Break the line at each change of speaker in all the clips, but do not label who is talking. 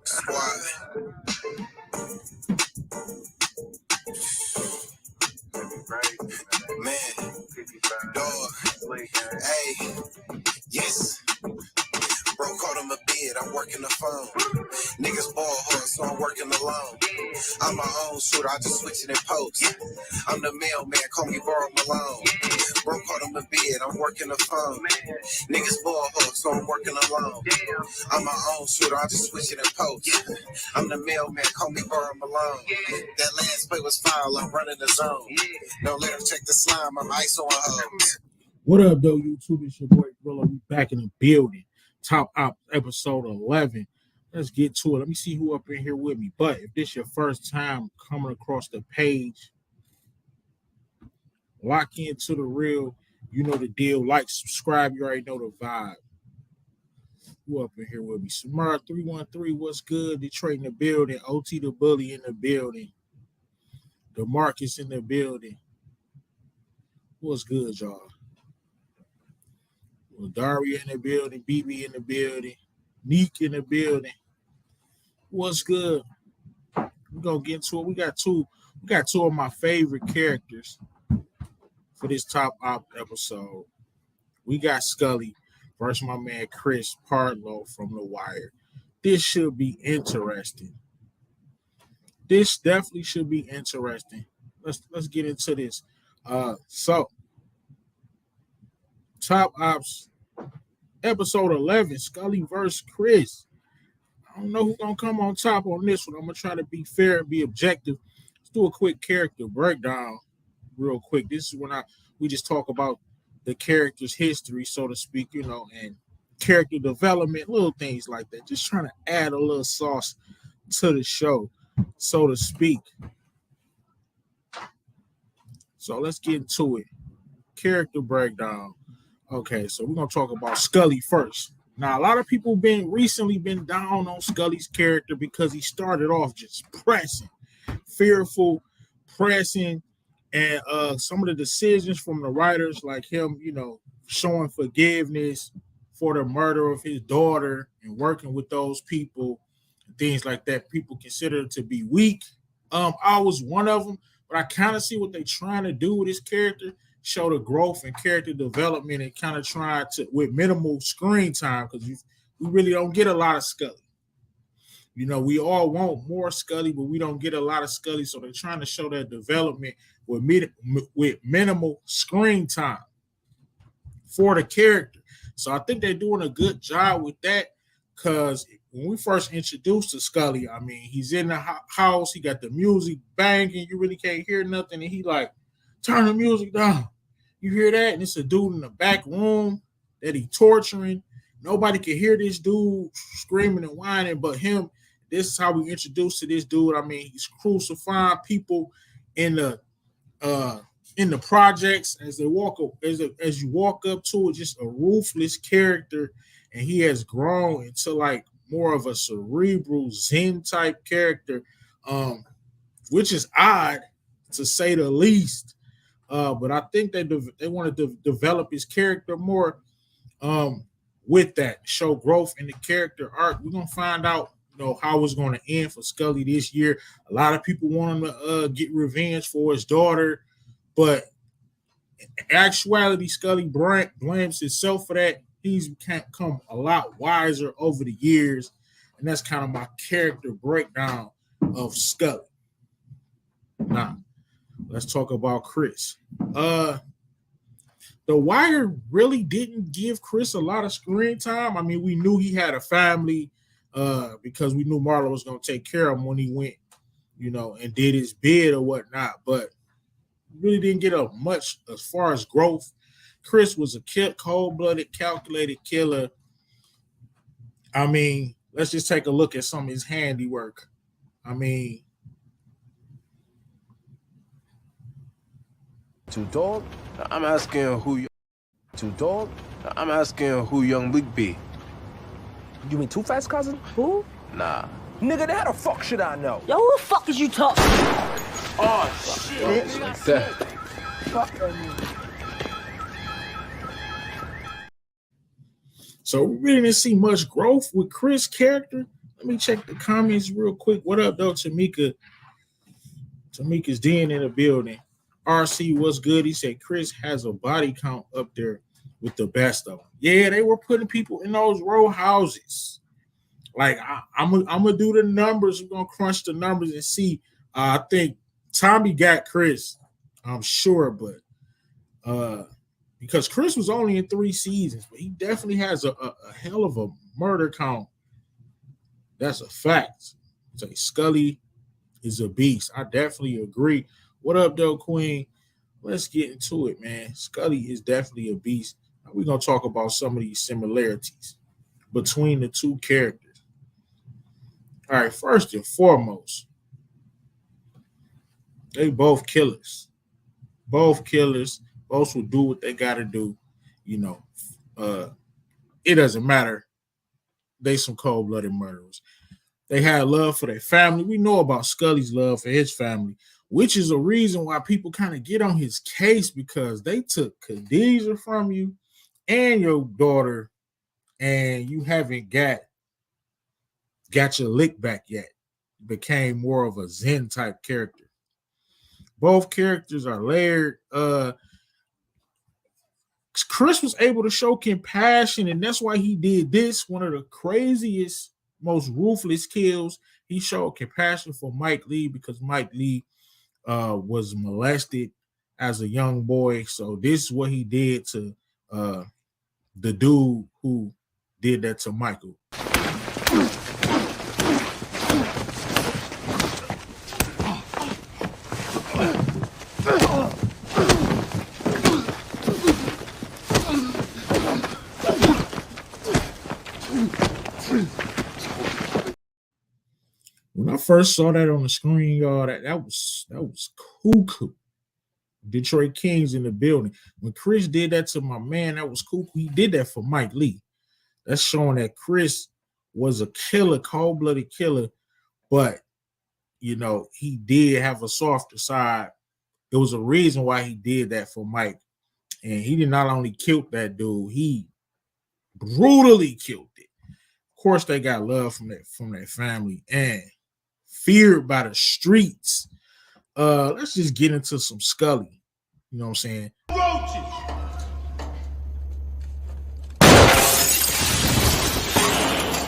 Squad. Man, dog. Hey, yes. Bro called him a bid, I'm working the phone. Niggas ball hard, so I'm working alone. I'm my own shooter, I just switch it in post. I'm the mailman, call me Borrow Malone. Bro called him a bid, I'm working the phone. Niggas ball hard, so I'm working alone. I'm my own shooter, I just switch it in post. I'm the mailman, call me Borrow Malone. That last play was foul, I'm running the zone. Don't let him check the slime, I'm ice on hoes.
What up, though, YouTube? It's your boy, Brillo. We back in the building. Top Opps episode 11. Let's get to it. Let me see who up in here with me. But if this your first time coming across the page, lock into the real. You know the deal. Like, subscribe. You already know the vibe. Who up in here with me? Samara 313. What's good? Detroit in the building. OT the Bully in the building. DeMarcus in the building. What's good, y'all? Well, Daria in the building, BB in the building, Neek in the building. What's good? We're gonna get into it. We got two of my favorite characters for this Top Op episode. We got Scully versus my man Chris Partlow from The Wire. This should be interesting. This definitely should be interesting. Let's get into this. So Top Opps episode 11, Scully versus Chris. I don't know who's gonna come on top on this one. I'm gonna try to be fair and be objective. Let's do a quick character breakdown real quick. This is when we just talk about the character's history, so to speak, you know, and character development, little things like that. Just trying to add a little sauce to the show, so to speak. So let's get into it. Character breakdown. Okay, so we're gonna talk about Scully first. Now, a lot of people recently been down on Scully's character because he started off just pressing, fearful, pressing, and some of the decisions from the writers, like him, you know, showing forgiveness for the murder of his daughter and working with those people, things like that, people consider to be weak. I was one of them, but I kind of see what they're trying to do with his character. Show the growth and character development and kind of try to, with minimal screen time, because we really don't get a lot of Scully. You know, we all want more Scully, but we don't get a lot of Scully, so they're trying to show that development with minimal screen time for the character. So I think they're doing a good job with that, because when we first introduced to Scully, I mean, he's in the house, he got the music banging, you really can't hear nothing, and he like, turn the music down. You hear that? And it's a dude in the back room that he torturing. Nobody can hear this dude screaming and whining but him. This is how we introduced to this dude. I mean, he's crucifying people in the projects as they walk up, as you walk up to it, just a ruthless character, and he has grown into like more of a cerebral Zen type character, which is odd to say the least. But I think they wanted to develop his character more with that, show growth in the character arc. We're going to find out, you know, how it's going to end for Scully this year. A lot of people want him to get revenge for his daughter, but in actuality, Scully blames himself for that. He's become a lot wiser over the years, and that's kind of my character breakdown of Scully. Now, let's talk about Chris. The Wire really didn't give Chris a lot of screen time. I mean, we knew he had a family because we knew Marlo was going to take care of him when he went, you know, and did his bid or whatnot. But really didn't get a much as far as growth. Chris was a cold-blooded, calculated killer. I mean, let's just take a look at some of his handiwork. I mean,
Two Dog? I'm asking who Two Dog? I'm asking who Young Bleak be.
You mean Too Fast cousin? Who?
Nah.
Nigga, how the fuck should I know?
Yo, who the fuck is you talking?
Oh, shit.
Like that.
Fuck you.
So we really didn't see much growth with Chris' character. Let me check the comments real quick. What up, though, Tamika? Tamika's Den in the building. RC was good. He said Chris has a body count up there with the best of them. Yeah, they were putting people in those row houses. Like I'm gonna do the numbers. We're gonna crunch the numbers and see. I think Tommy got Chris. I'm sure, but because Chris was only in 3 seasons, but he definitely has a hell of a murder count. That's a fact. Say Scully is a beast. I definitely agree. What up, though, Queen? Let's get into it, man. Scully is definitely a beast. Now we're gonna talk about some of these similarities between the two characters. All right, first and foremost, they both killers. Both killers. Both will do what they gotta do. You know, it doesn't matter. They some cold-blooded murderers. They had love for their family. We know about Scully's love for his family, which is a reason why people kind of get on his case, because they took Khadijah from you and your daughter, and you haven't got your lick back yet. Became more of a Zen type character. Both characters are layered. Chris was able to show compassion, and that's why he did this. One of the craziest, most ruthless kills. He showed compassion for Mike Lee because Mike Lee was molested as a young boy. So this is what he did to the dude who did that to Michael. When I first saw that on the screen, y'all, that was cuckoo. Detroit Kings in the building. When Chris did that to my man, that was cool. He did that for Mike Lee. That's showing that Chris was a killer, cold-blooded killer, but, you know, he did have a softer side. There was a reason why he did that for Mike. And he did not only kill that dude, he brutally killed it. Of course, they got love from their family and feared by the streets. Let's just get into some Scully. You know what I'm saying?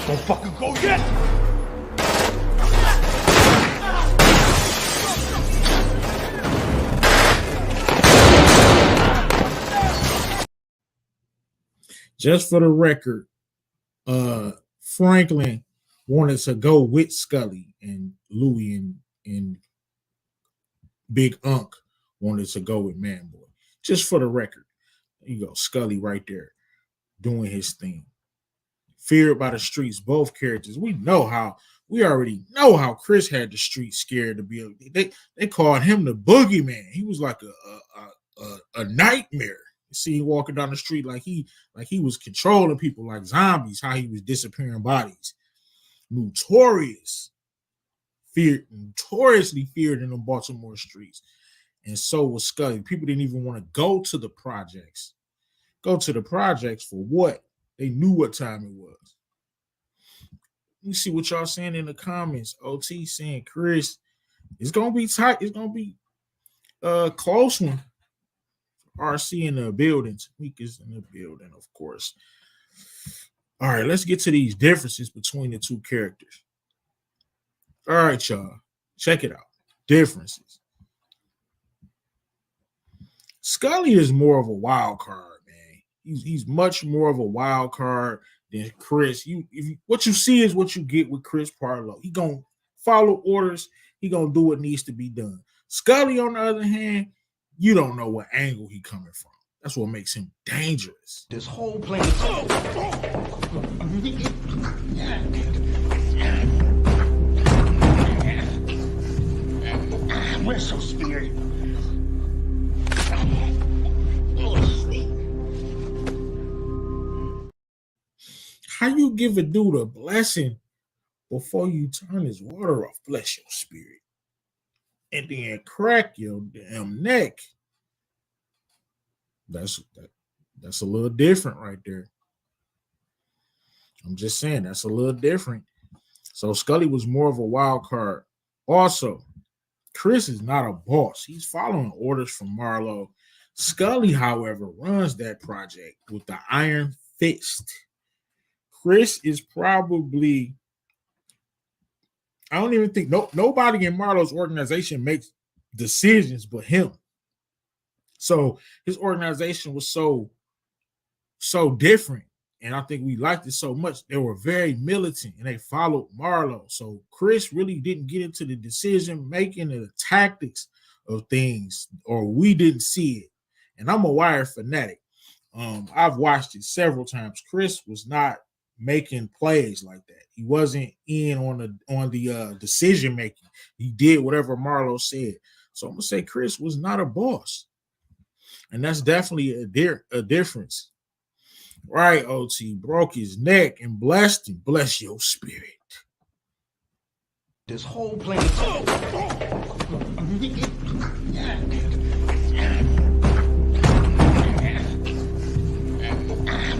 Don't fucking go yet!
Just for the record, Franklin wanted to go with Scully, and Louie and Big Unc wanted to go with Man Boy. Just for the record, you go, Scully right there doing his thing. Feared by the streets, both characters. We already know how Chris had the streets scared to be. They called him the boogeyman. He was like a nightmare. You see him walking down the street like he was controlling people like zombies, how he was disappearing bodies. Notoriously feared in the Baltimore streets. And so was Scully. People didn't even want to go to the projects. Go to the projects for what? They knew what time it was. You see what y'all saying in the comments. OT saying Chris, it's gonna be tight. It's gonna be a close one. RC in the building. Tamika's in the building, of course. All right, let's get to these differences between the two characters. All right, y'all. Check it out. Differences. Scully is more of a wild card, man. He's much more of a wild card than Chris. What you see is what you get with Chris Parlow. He gonna follow orders. He gonna do what needs to be done. Scully, on the other hand, you don't know what angle he coming from. That's what makes him dangerous.
This whole plane. We're so scared.
How you give a dude a blessing before you turn his water off? Bless your spirit. And then crack your damn neck. That's a little different right there. I'm just saying that's a little different. So Scully was more of a wild card. Also, Chris is not a boss. He's following orders from Marlo. Scully, however, runs that project with the iron fist. Chris is probably, I don't even think nobody in Marlo's organization makes decisions but him. So his organization was so different. And I think we liked it so much. They were very militant and they followed Marlo. So Chris really didn't get into the decision making and the tactics of things, or we didn't see it. And I'm a Wire fanatic. I've watched it several times. Chris was not making plays like that. He wasn't in on the decision making. He did whatever Marlo said. So I'm gonna say Chris was not a boss, and that's definitely a difference. Right, OT broke his neck and blessed him. Bless your spirit.
This whole plan.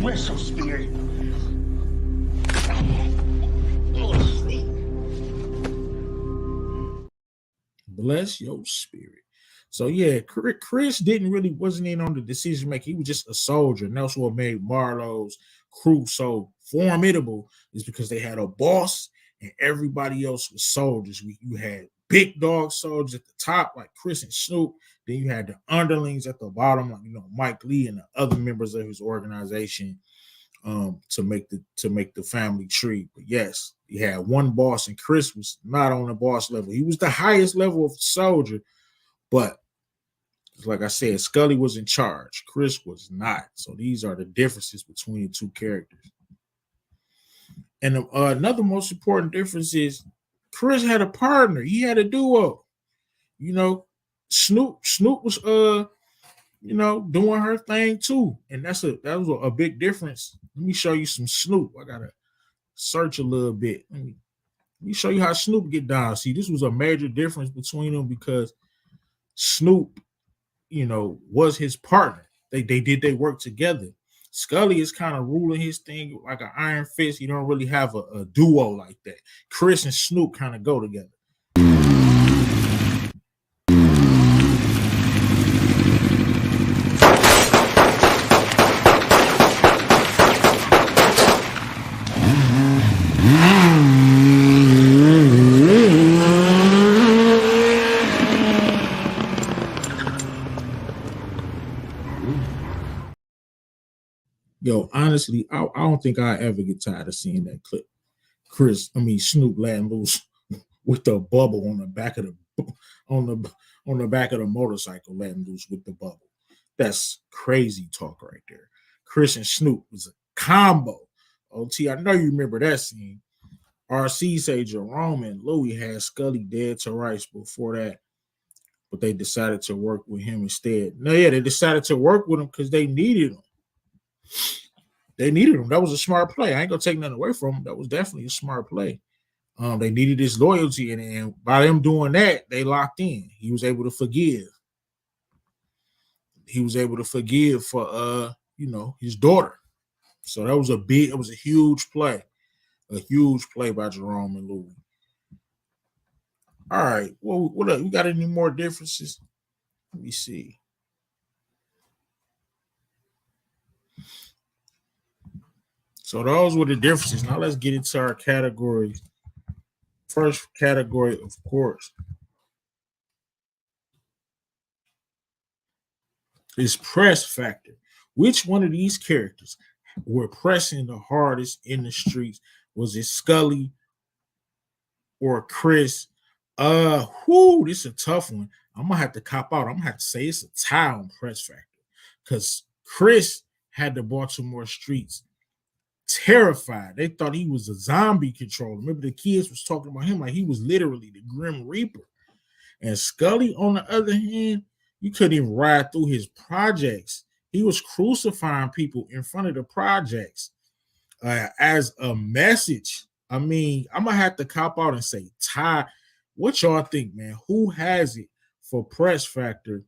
Where's your spirit?
Bless your spirit. So yeah, Chris wasn't in on the decision making. He was just a soldier, and that's what made Marlo's crew so formidable. Is because they had a boss, and everybody else was soldiers. You had big dog soldiers at the top, like Chris and Snoop. Then you had the underlings at the bottom, like Mike Lee and the other members of his organization, to make the family tree. But yes, he had one boss, and Chris was not on the boss level. He was the highest level of soldier, but like I said, Scully was in charge. Chris was not. So these are the differences between the two characters. And another most important difference is Chris had a partner. He had a duo. Snoop was doing her thing too, and that was a big difference. Let me show you some Snoop. I gotta search a little bit. Let me show you how Snoop get down. See, this was a major difference between them because Snoop, was his partner. They did they work together. Scully is kind of ruling his thing like an iron fist. You don't really have a duo like that. Chris and Snoop kind of go together. Yo, honestly, I don't think I ever get tired of seeing that clip. Snoop letting loose with the bubble on the back of the back of the motorcycle, letting loose with the bubble. That's crazy talk right there. Chris and Snoop was a combo. OT, I know you remember that scene. RC say Jerome and Louis had Scully dead to rights before that, but they decided to work with him instead. No, yeah, they decided to work with him because they needed him. They needed him. That was a smart play. I ain't gonna take nothing away from him. That was definitely a smart play. They needed his loyalty, and by them doing that, they locked in. He was able to forgive. He was able to forgive for his daughter. So it was a huge play. A huge play by Jerome and Louis. All right. Well, what up? We got any more differences? Let me see. So those were the differences. Now let's get into our categories. First category, of course, is press factor. Which one of these characters were pressing the hardest in the streets? Was it Scully or Chris? This is a tough one. I'm gonna have to cop out. I'm gonna have to say it's a tie on press factor because Chris had the Baltimore streets terrified. They thought he was a zombie controller. Remember, the kids was talking about him like he was literally the Grim Reaper. And Scully, on the other hand, you couldn't even ride through his projects. He was crucifying people in front of the projects as a message. I'm gonna have to cop out and say, Ty, what y'all think, man? Who has it for press factor?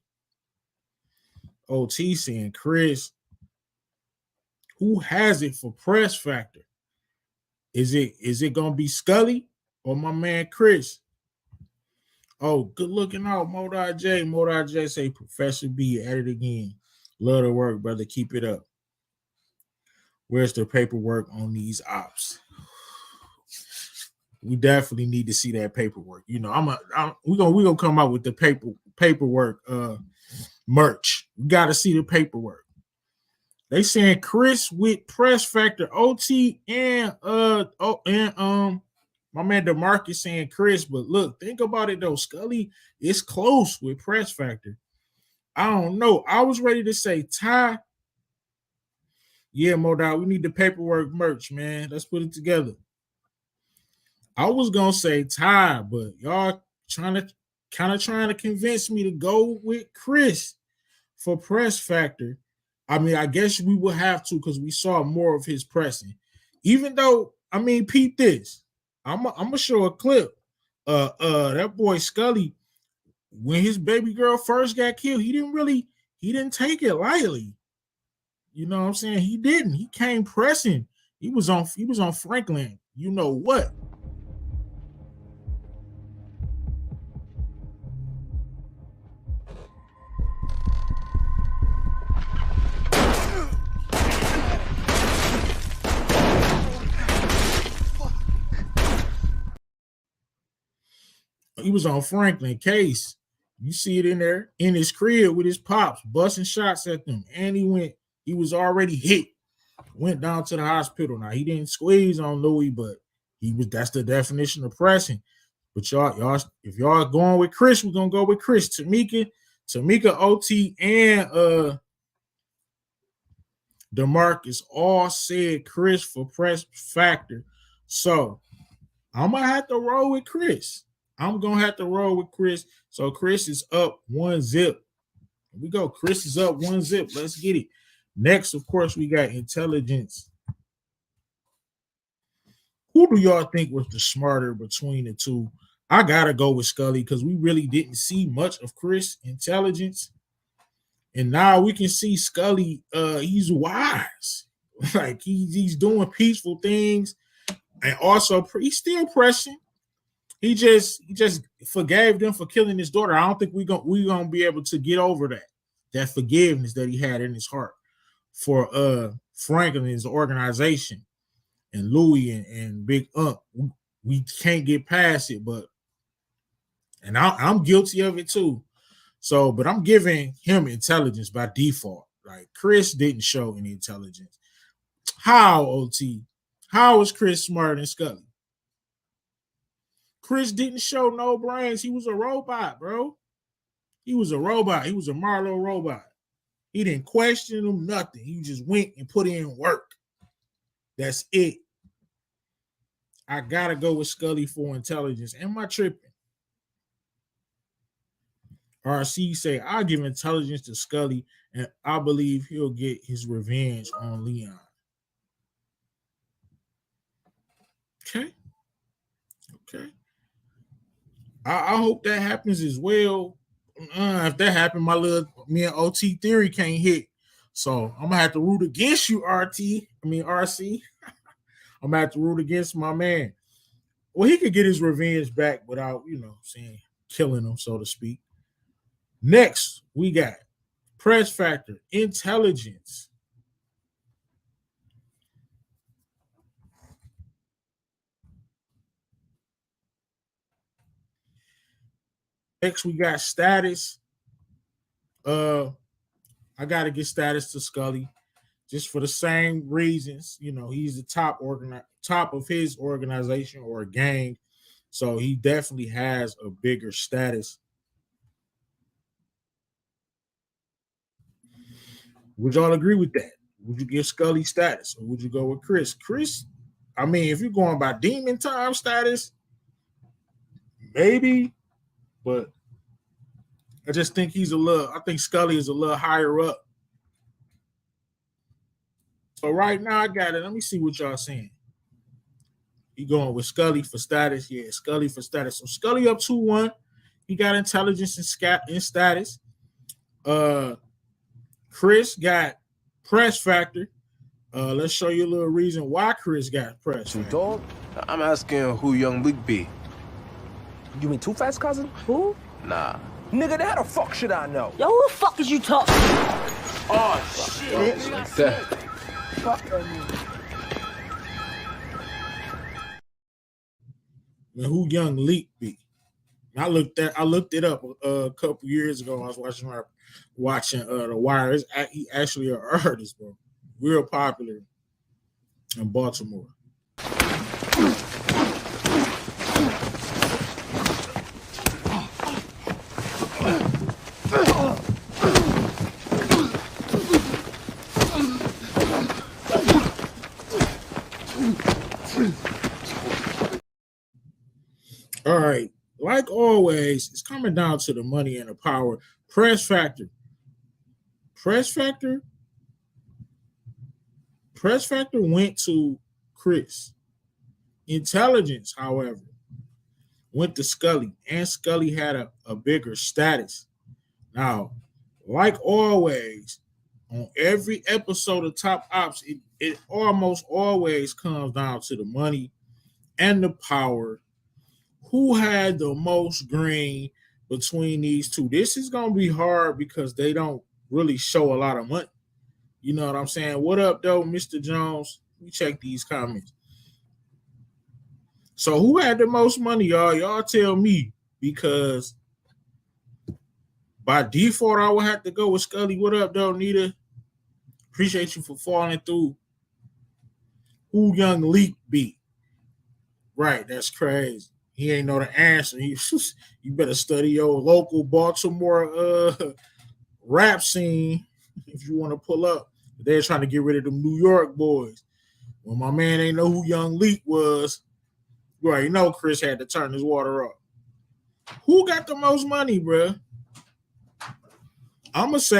OT saying Chris. Who has it for press factor? Is it gonna be Scully or my man Chris? Oh, good looking out, Modai J. Modai J say Professor B at it again. Love the work, brother. Keep it up. Where's the paperwork on these ops? We definitely need to see that paperwork. You know, we're gonna come out with the paperwork merch. We gotta see the paperwork. They saying Chris with press factor OT and my man DeMarcus saying Chris, but look, think about it though. Scully is close with press factor. I don't know. I was ready to say Ty. Yeah, Modal, we need the paperwork merch, man. Let's put it together. I was gonna say Ty, but y'all trying to convince me to go with Chris for press factor. I mean, I guess we will have to because we saw more of his pressing. Even though, I mean, peep this. I'm gonna show a clip. That boy Scully, when his baby girl first got killed, he didn't take it lightly. You know what I'm saying? He didn't. He came pressing. He was on Franklin. You know what? He was on Franklin case. You see it in there in his crib with his pops, busting shots at them. And he was already hit. Went down to the hospital. Now he didn't squeeze on Louis, but that's the definition of pressing. But y'all, if y'all going with Chris, we're gonna go with Chris. Tamika OT, and DeMarcus all said Chris for press factor. So I'm gonna have to roll with Chris. So Chris is up 1-0. Here we go. Chris is up 1-0. Let's get it. Next, of course, we got intelligence. Who do y'all think was the smarter between the two? I gotta go with Scully because we really didn't see much of Chris' intelligence. And now we can see Scully, he's wise. Like he's doing peaceful things. And also he's still pressing. He just forgave them for killing his daughter. I don't think we're gonna be able to get over that forgiveness that he had in his heart for Franklin's organization and Louis and Big Ump. We can't get past it, and I'm guilty of it too. So, but I'm giving him intelligence by default. Like Chris didn't show any intelligence. How, OT? How is Chris smarter than Scully? Chris didn't show no brains. He was a robot, bro. He was a robot. He was a Marlo robot. He didn't question him, nothing. He just went and put in work. That's it. I gotta go with Scully for intelligence. Am I tripping? RC say, I'll give intelligence to Scully, and I believe he'll get his revenge on Leon. Okay. I hope that happens as well. If that happened, me and OT theory can't hit. So I'm gonna have to root against you, RC. I'm gonna have to root against my man. Well, he could get his revenge back without, killing him, so to speak. Next, we got press factor, intelligence. Next, we got status. I got to get status to Scully just for the same reasons. He's the top of his organization or gang. So he definitely has a bigger status. Would y'all agree with that? Would you give Scully status or would you go with Chris? Chris, I mean, if you're going by demon time status, maybe, but I just think I think Scully is a little higher up. So right now I got it. Let me see what y'all saying. You going with Scully for status? Yeah, Scully for status. So Scully up 2-1. He got intelligence and status. Chris got press factor. Let's show you a little reason why Chris got pressed.
You dog? I'm asking who young Leak be.
You mean Too Fast cousin? Who?
Nah.
Nigga, how the fuck should I know?
Yo, who the fuck is you talking?
Oh, shit.
Like that.
Fuck you.
Now, who young Leak be? I looked it up a couple years ago. I was watching The Wire. He actually an artist, bro. Real popular in Baltimore. All right. Like always, it's coming down to the money and the power. Press factor. Press factor went to Chris. Intelligence, however, went to Scully, and Scully had a bigger status. Now, like always, on every episode of Top Ops, it almost always comes down to the money and the power. Who had the most green between these two? This is going to be hard because they don't really show a lot of money. You know what I'm saying? What up, though, Mr. Jones? We check these comments. So who had the most money, y'all? Y'all tell me, because by default, I would have to go with Scully. What up, though, Nita? Appreciate you for falling through. Who young Leak be? Right, that's crazy. He ain't know the answer. You better study your local Baltimore rap scene if you want to pull up. They're trying to get rid of them New York boys. Well, my man ain't know who young Leak was. You already know Chris had to turn his water up. Who got the most money, bro? I'm just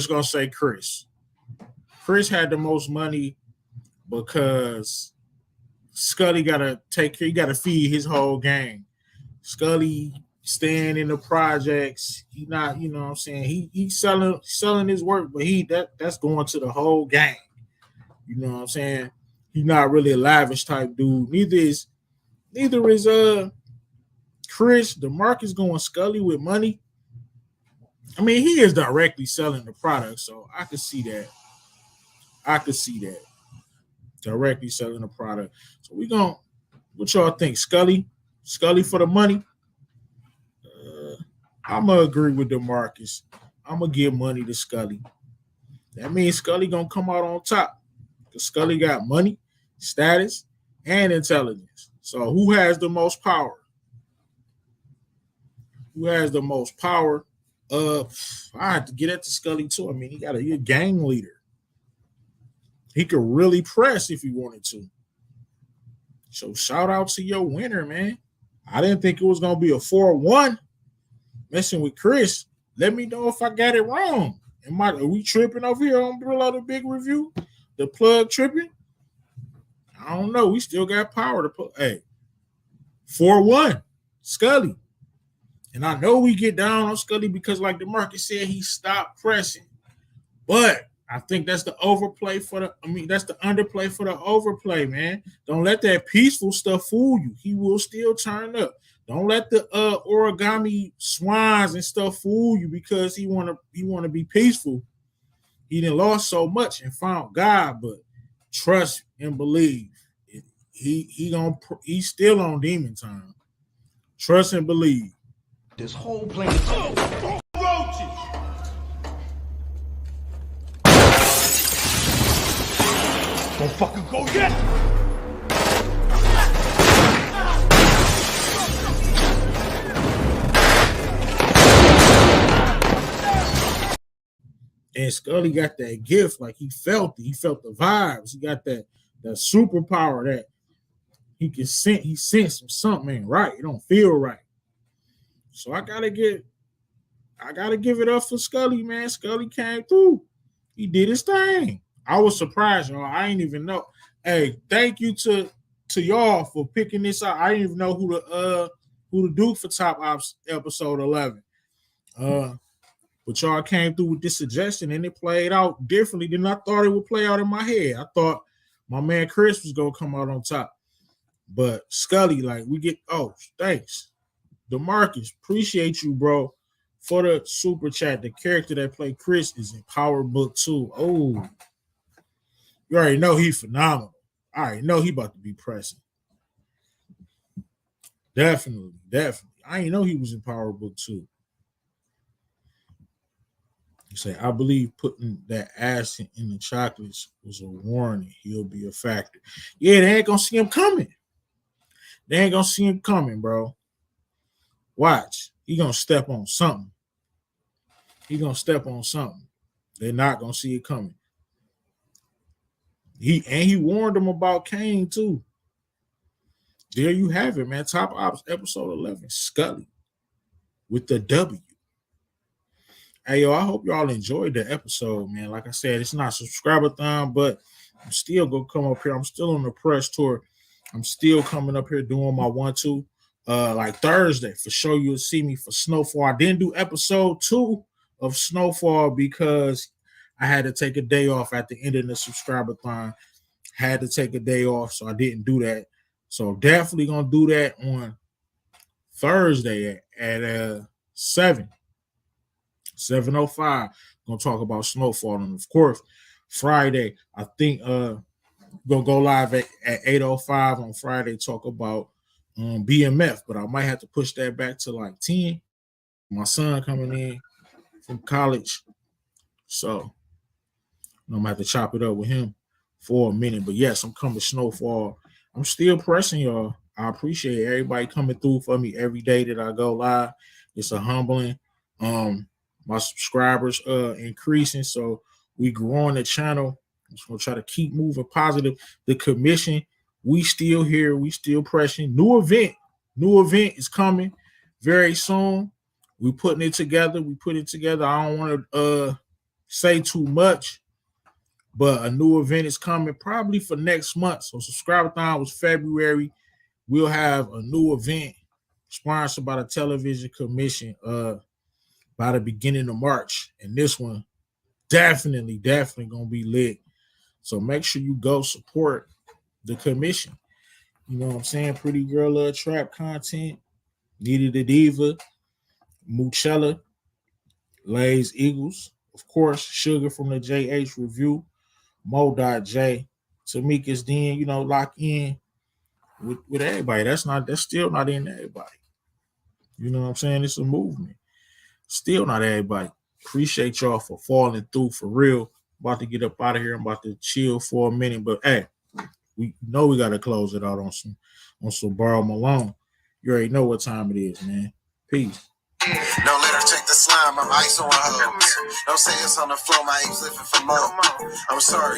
gonna say Chris. Chris had the most money because Scully gotta feed his whole gang. Scully staying in the projects. He not, you know what I'm saying? He's selling his work, but that's going to the whole gang. You know what I'm saying? He's not really a lavish type dude. Neither is Chris. DeMarcus going Scully with money. I mean, he is directly selling the product, so I could see that. Directly selling the product. So what y'all think? Scully for the money? I'm going to agree with DeMarcus. I'm going to give money to Scully. That means Scully going to come out on top. Because Scully got money, status, and intelligence. So who has the most power? I have to get at the Scully too. I mean, he a gang leader. He could really press if he wanted to. So shout out to your winner, man. I didn't think it was going to be a 4-1. Messing with Chris. Let me know if I got it wrong. Are we tripping over here on Brillo the Big Review? The plug tripping? I don't know. We still got power to put. Hey, 4-1. Scully. And I know we get down on Scully because, like DeMarcus said, he stopped pressing. But I think that's the underplay for the overplay, man. Don't let that peaceful stuff fool you. He will still turn up. Don't let the origami swines and stuff fool you because he wanna be peaceful. He done lost so much and found God, but trust and believe. He's still on demon time. Trust and believe.
This whole plan. Don't fucking go yet!
And Scully got that gift, like he felt it. He felt the vibes. He got that superpower that he can sense. He sensed something ain't right. It don't feel right. So I gotta give it up for Scully, man. Scully came through. He did his thing. I was surprised, y'all. I didn't even know. Hey, thank you to y'all for picking this out. I didn't even know who to do for Top Ops episode 11. But But y'all came through with this suggestion, and it played out differently than I thought it would play out in my head. I thought my man Chris was gonna come out on top. But Scully, like, we get, oh, thanks. DeMarcus, appreciate you, bro, for the super chat. The character that played Chris is in Power Book 2. Oh, you already know he phenomenal. I already know he about to be pressing. Definitely. I didn't know he was in Power Book 2. You say, I believe putting that acid in the chocolates was a warning. He'll be a factor. Yeah, they ain't gonna see him coming. Bro. Watch. He gonna step on something. They're not gonna see it coming. He warned them about Kane too. There you have it, man. Top Opps episode 11, Scully with the W. Hey, yo, I hope y'all enjoyed the episode, man. Like I said, it's not subscriber-thon, but I'm still going to come up here. I'm still on the press tour. I'm still coming up here doing my 1-2. Like Thursday, for sure you'll see me for Snowfall. I didn't do episode 2 of Snowfall because I had to take a day off at the end of the subscriber-thon. Had to take a day off, so I didn't do that. So definitely going to do that on Thursday at 7:05. Gonna talk about Snowfall, and of course, Friday. I think gonna go live at 8:05 on Friday. Talk about BMF, but I might have to push that back to like 10. My son coming in from college, so I'm gonna have to chop it up with him for a minute. But yes, I'm coming Snowfall. I'm still pressing y'all. I appreciate everybody coming through for me every day that I go live. It's a humbling. My subscribers increasing, so we growing the channel. I'm just gonna try to keep moving positive. The commission, we still here, we still pressing. New event is coming very soon. We putting it together. I don't want to say too much, but a new event is coming probably for next month. So subscriber-thon was February. We'll have a new event sponsored by the television commission by the beginning of March. And this one definitely gonna be lit. So make sure you go support the commission. You know what I'm saying? Pretty Girl Trap content, Needed a Diva, Muchella, Lay's Eagles, of course, Sugar from the JH Review, Mo.J, Tamika's Den, you know, lock in with everybody. That's still not in everybody. You know what I'm saying? It's a movement. Still not everybody. Appreciate y'all for falling through for real. About to get up out of here. I'm about to chill for a minute. But hey, we know we gotta close it out on some Barrow Malone. You already know what time it is, man. Peace.
Don't let her check the slime. I'm ice on her hoes. Don't say it's on the floor. My apes living for more. I'm sorry.